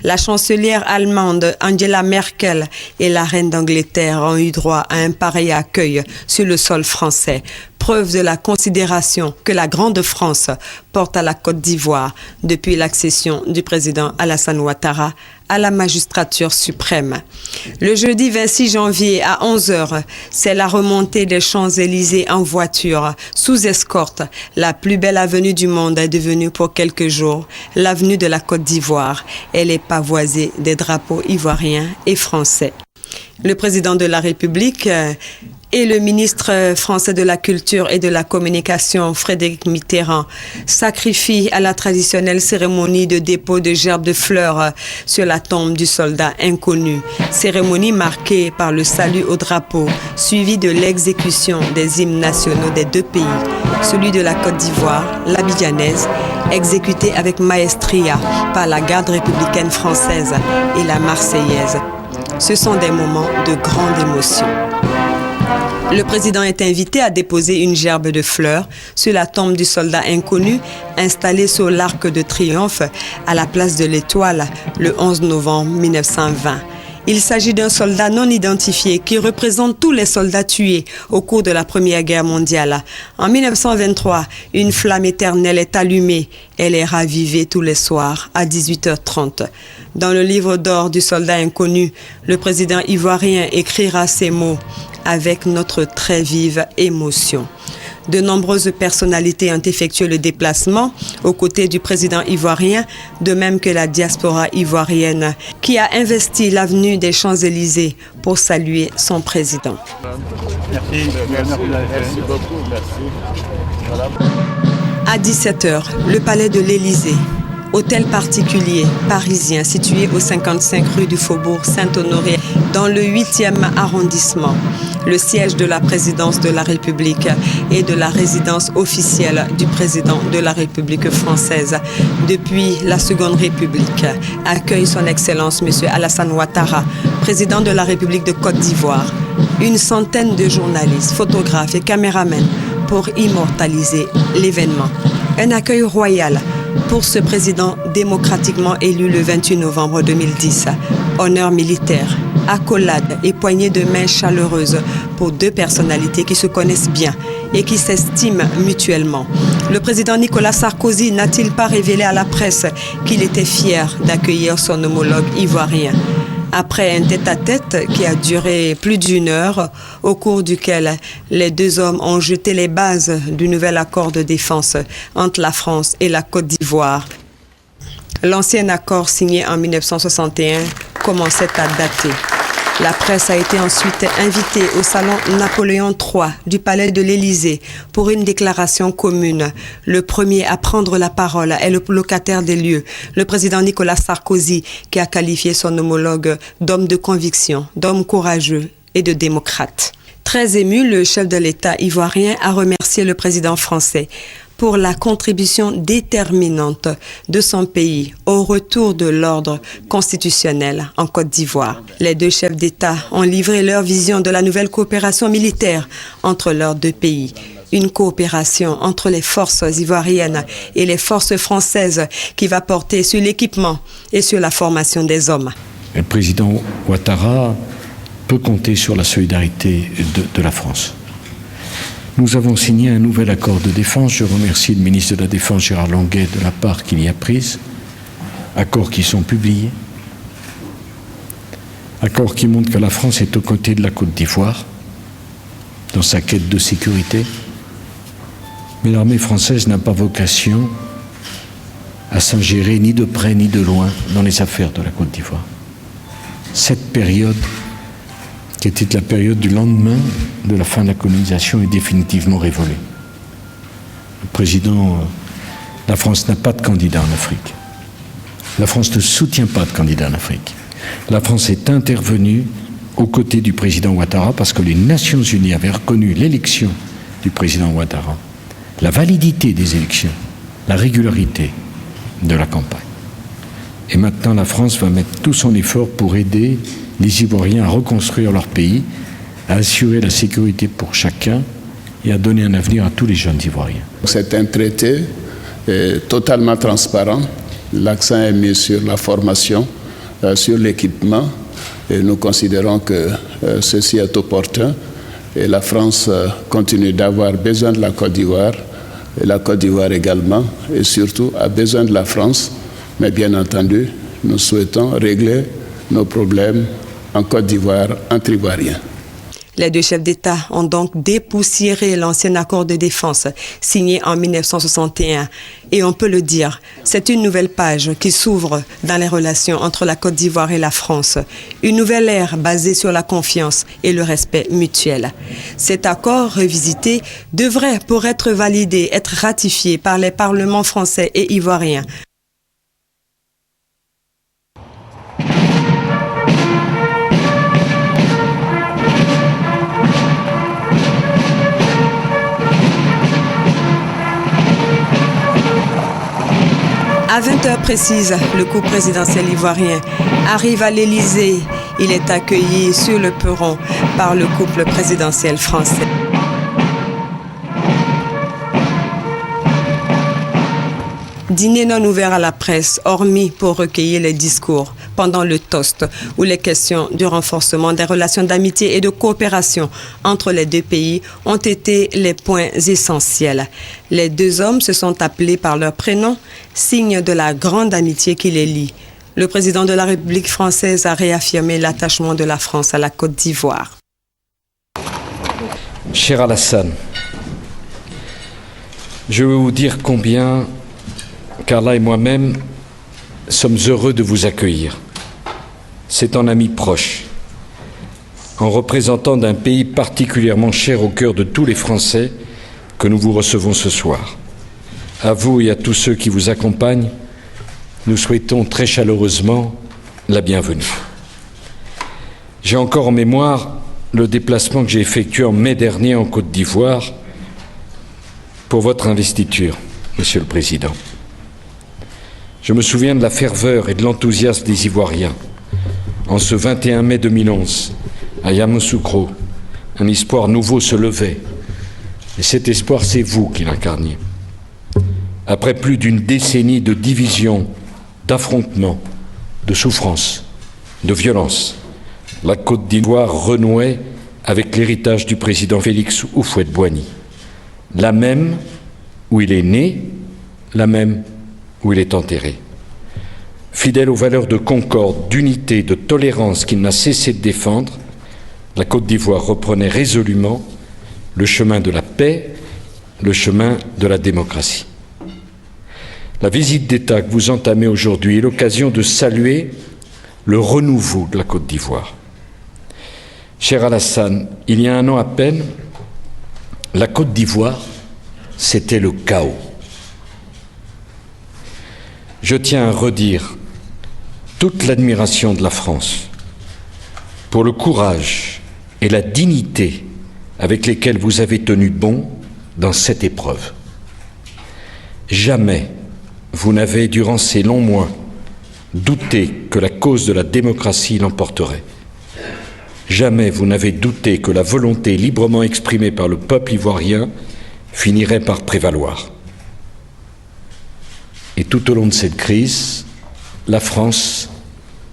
La chancelière allemande Angela Merkel et la reine d'Angleterre ont eu droit à un pareil accueil sur le sol français. Preuve de la considération que la Grande France porte à la Côte d'Ivoire depuis l'accession du président Alassane Ouattara à la magistrature suprême. Le jeudi 26 janvier à 11h, c'est la remontée des Champs-Élysées en voiture, sous escorte. La plus belle avenue du monde est devenue pour quelques jours l'avenue de la Côte d'Ivoire. Elle est pavoisée des drapeaux ivoiriens et français. Le président de la République et le ministre français de la Culture et de la Communication, Frédéric Mitterrand, sacrifient à la traditionnelle cérémonie de dépôt de gerbes de fleurs sur la tombe du soldat inconnu. Cérémonie marquée par le salut au drapeau, suivie de l'exécution des hymnes nationaux des deux pays, celui de la Côte d'Ivoire, l'abidjanaise, exécuté avec maestria par la garde républicaine française et la marseillaise. Ce sont des moments de grande émotion. Le président est invité à déposer une gerbe de fleurs sur la tombe du soldat inconnu installée sur l'Arc de Triomphe à la place de l'Étoile le 11 novembre 1920. Il s'agit d'un soldat non identifié qui représente tous les soldats tués au cours de la Première Guerre mondiale. En 1923, une flamme éternelle est allumée. Elle est ravivée tous les soirs à 18h30. Dans le livre d'or du soldat inconnu, le président ivoirien écrira ces mots avec notre très vive émotion. De nombreuses personnalités ont effectué le déplacement aux côtés du président ivoirien, de même que la diaspora ivoirienne qui a investi l'avenue des Champs-Élysées pour saluer son président. Merci beaucoup. Merci. À 17h, le palais de l'Élysée, hôtel particulier parisien situé au 55 rue du Faubourg Saint-Honoré dans le 8e arrondissement. Le siège de la présidence de la République et de la résidence officielle du président de la République française depuis la Seconde République accueille son Excellence M. Alassane Ouattara, président de la République de Côte d'Ivoire. Une centaine de journalistes, photographes et caméramans pour immortaliser l'événement. Un accueil royal pour ce président démocratiquement élu le 28 novembre 2010. Honneur militaire, accolade et poignée de main chaleureuse pour deux personnalités qui se connaissent bien et qui s'estiment mutuellement. Le président Nicolas Sarkozy n'a-t-il pas révélé à la presse qu'il était fier d'accueillir son homologue ivoirien? Après un tête-à-tête qui a duré plus d'1 heure, au cours duquel les deux hommes ont jeté les bases du nouvel accord de défense entre la France et la Côte d'Ivoire. L'ancien accord signé en 1961 commençait à dater. La presse a été ensuite invitée au salon Napoléon III du palais de l'Élysée pour une déclaration commune. Le premier à prendre la parole est le locataire des lieux, le président Nicolas Sarkozy, qui a qualifié son homologue d'homme de conviction, d'homme courageux et de démocrate. Très ému, le chef de l'État ivoirien a remercié le président français pour la contribution déterminante de son pays au retour de l'ordre constitutionnel en Côte d'Ivoire. Les deux chefs d'État ont livré leur vision de la nouvelle coopération militaire entre leurs deux pays. Une coopération entre les forces ivoiriennes et les forces françaises qui va porter sur l'équipement et sur la formation des hommes. Le président Ouattara peut compter sur la solidarité de la France. Nous avons signé un nouvel accord de défense. Je remercie le ministre de la Défense, Gérard Longuet, de la part qu'il y a prise. Accords qui sont publiés. Accords qui montrent que la France est aux côtés de la Côte d'Ivoire dans sa quête de sécurité. Mais l'armée française n'a pas vocation à s'ingérer ni de près ni de loin dans les affaires de la Côte d'Ivoire. Cette période, qui était la période du lendemain de la fin de la colonisation, est définitivement révolue. Le président, la France n'a pas de candidat en Afrique. La France ne soutient pas de candidat en Afrique. La France est intervenue aux côtés du président Ouattara parce que les Nations Unies avaient reconnu l'élection du président Ouattara, la validité des élections, la régularité de la campagne. Et maintenant, la France va mettre tout son effort pour aider les Ivoiriens à reconstruire leur pays, à assurer la sécurité pour chacun et à donner un avenir à tous les jeunes Ivoiriens. C'est un traité totalement transparent l'accent est mis sur la formation, sur l'équipement, et nous considérons que ceci est opportun. Et la France continue d'avoir besoin de la Côte d'Ivoire, et la Côte d'Ivoire également, et surtout a besoin de la France. Mais bien entendu, nous souhaitons régler nos problèmes en Côte d'Ivoire, entre Ivoiriens. Les deux chefs d'État ont donc dépoussiéré l'ancien accord de défense signé en 1961. Et on peut le dire, c'est une nouvelle page qui s'ouvre dans les relations entre la Côte d'Ivoire et la France. Une nouvelle ère basée sur la confiance et le respect mutuel. Cet accord revisité devrait, pour être validé, être ratifié par les parlements français et ivoiriens. À 20h précises, le couple présidentiel ivoirien arrive à l'Élysée. Il est accueilli sur le perron par le couple présidentiel français. Dîner non ouvert à la presse, hormis pour recueillir les discours pendant le toast où les questions du renforcement des relations d'amitié et de coopération entre les deux pays ont été les points essentiels. Les deux hommes se sont appelés par leur prénom, signe de la grande amitié qui les lie. Le président de la République française a réaffirmé l'attachement de la France à la Côte d'Ivoire. Cher Alassane, je veux vous dire combien Carla et moi-même sommes heureux de vous accueillir. C'est en ami proche, en représentant d'un pays particulièrement cher au cœur de tous les Français que nous vous recevons ce soir. À vous et à tous ceux qui vous accompagnent, nous souhaitons très chaleureusement la bienvenue. J'ai encore en mémoire le déplacement que j'ai effectué en mai dernier en Côte d'Ivoire pour votre investiture, Monsieur le Président. Je me souviens de la ferveur et de l'enthousiasme des Ivoiriens. En ce 21 mai 2011, à Yamoussoukro, un espoir nouveau se levait. Et cet espoir, c'est vous qui l'incarniez. Après plus d'une décennie de divisions, d'affrontements, de souffrances, de violences, la Côte d'Ivoire renouait avec l'héritage du président Félix Houphouët-Boigny. La même où il est né, la même où il est enterré. Fidèle aux valeurs de concorde, d'unité, de tolérance qu'il n'a cessé de défendre, la Côte d'Ivoire reprenait résolument le chemin de la paix, le chemin de la démocratie. La visite d'État que vous entamez aujourd'hui est l'occasion de saluer le renouveau de la Côte d'Ivoire. Cher Alassane, il y a un an à peine, la Côte d'Ivoire, c'était le chaos. Je tiens à redire toute l'admiration de la France pour le courage et la dignité avec lesquels vous avez tenu bon dans cette épreuve. Jamais vous n'avez, durant ces longs mois, douté que la cause de la démocratie l'emporterait. Jamais vous n'avez douté que la volonté librement exprimée par le peuple ivoirien finirait par prévaloir. Et tout au long de cette crise, la France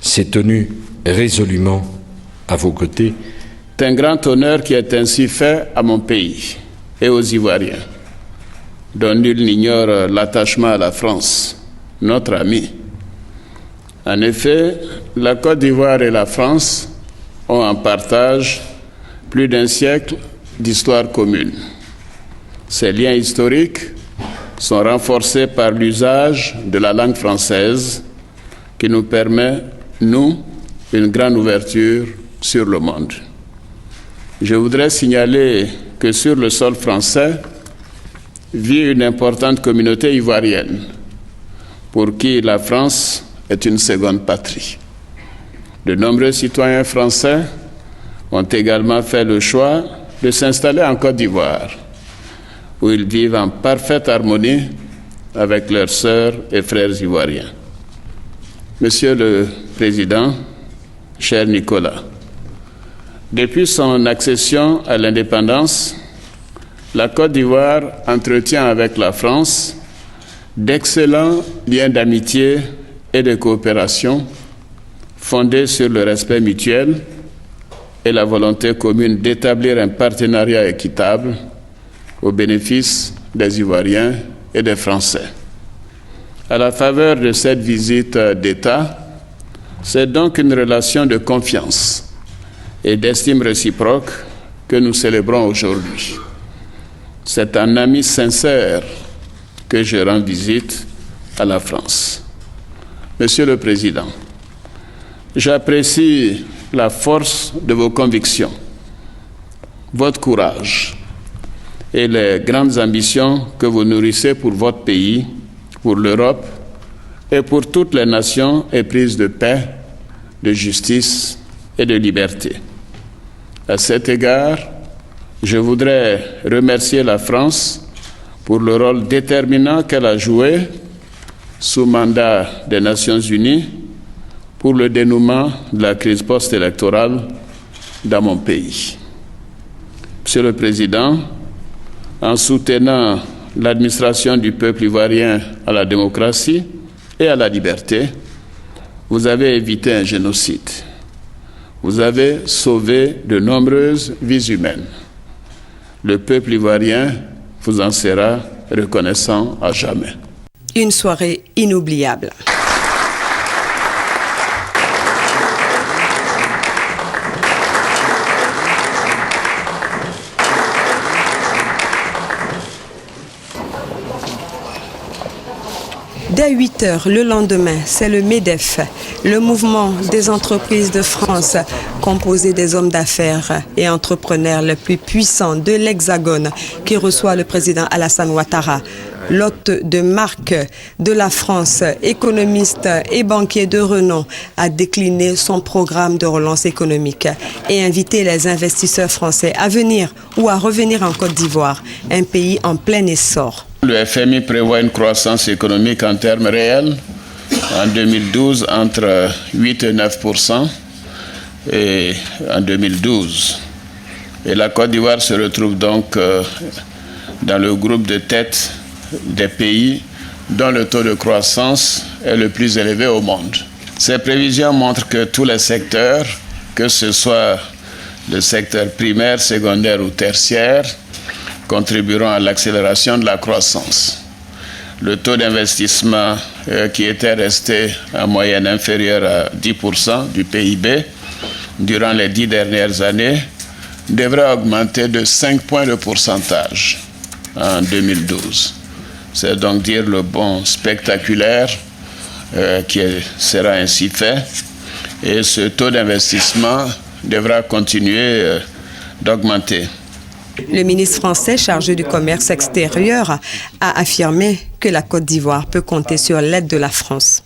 s'est tenue résolument à vos côtés. C'est un grand honneur qui est ainsi fait à mon pays et aux Ivoiriens, dont nul n'ignore l'attachement à la France, notre ami. En effet, la Côte d'Ivoire et la France ont en partage plus d'un siècle d'histoire commune. Ces liens historiques sont renforcés par l'usage de la langue française qui nous permet, nous, une grande ouverture sur le monde. Je voudrais signaler que sur le sol français vit une importante communauté ivoirienne pour qui la France est une seconde patrie. De nombreux citoyens français ont également fait le choix de s'installer en Côte d'Ivoire, où ils vivent en parfaite harmonie avec leurs sœurs et frères ivoiriens. Monsieur le Président, cher Nicolas, depuis son accession à l'indépendance, la Côte d'Ivoire entretient avec la France d'excellents liens d'amitié et de coopération fondée sur le respect mutuel et la volonté commune d'établir un partenariat équitable au bénéfice des Ivoiriens et des Français. À la faveur de cette visite d'État, c'est donc une relation de confiance et d'estime réciproque que nous célébrons aujourd'hui. C'est un ami sincère que je rends visite à la France. Monsieur le Président, j'apprécie la force de vos convictions, votre courage et les grandes ambitions que vous nourrissez pour votre pays, pour l'Europe et pour toutes les nations éprises de paix, de justice et de liberté. À cet égard, je voudrais remercier la France pour le rôle déterminant qu'elle a joué sous mandat des Nations Unies pour le dénouement de la crise post-électorale dans mon pays. Monsieur le Président, en soutenant l'administration du peuple ivoirien à la démocratie et à la liberté, vous avez évité un génocide. Vous avez sauvé de nombreuses vies humaines. Le peuple ivoirien vous en sera reconnaissant à jamais. Une soirée inoubliable. Dès 8 heures le lendemain, c'est le MEDEF, le mouvement des entreprises de France, composé des hommes d'affaires et entrepreneurs les plus puissants de l'Hexagone, qui reçoit le président Alassane Ouattara. L'hôte de marque de la France, économiste et banquier de renom, a décliné son programme de relance économique et invité les investisseurs français à venir ou à revenir en Côte d'Ivoire, un pays en plein essor. Le FMI prévoit une croissance économique en termes réels en 2012 entre 8 et 9% et en 2012. Et la Côte d'Ivoire se retrouve donc dans le groupe de tête des pays dont le taux de croissance est le plus élevé au monde. Ces prévisions montrent que tous les secteurs, que ce soit le secteur primaire, secondaire ou tertiaire, contribueront à l'accélération de la croissance. Le taux d'investissement qui était resté en moyenne inférieur à 10% du PIB durant les 10 dernières années devrait augmenter de 5 points de pourcentage en 2012. C'est donc dire le bond spectaculaire qui sera ainsi fait. Et ce taux d'investissement devra continuer d'augmenter. Le ministre français chargé du commerce extérieur a affirmé que la Côte d'Ivoire peut compter sur l'aide de la France.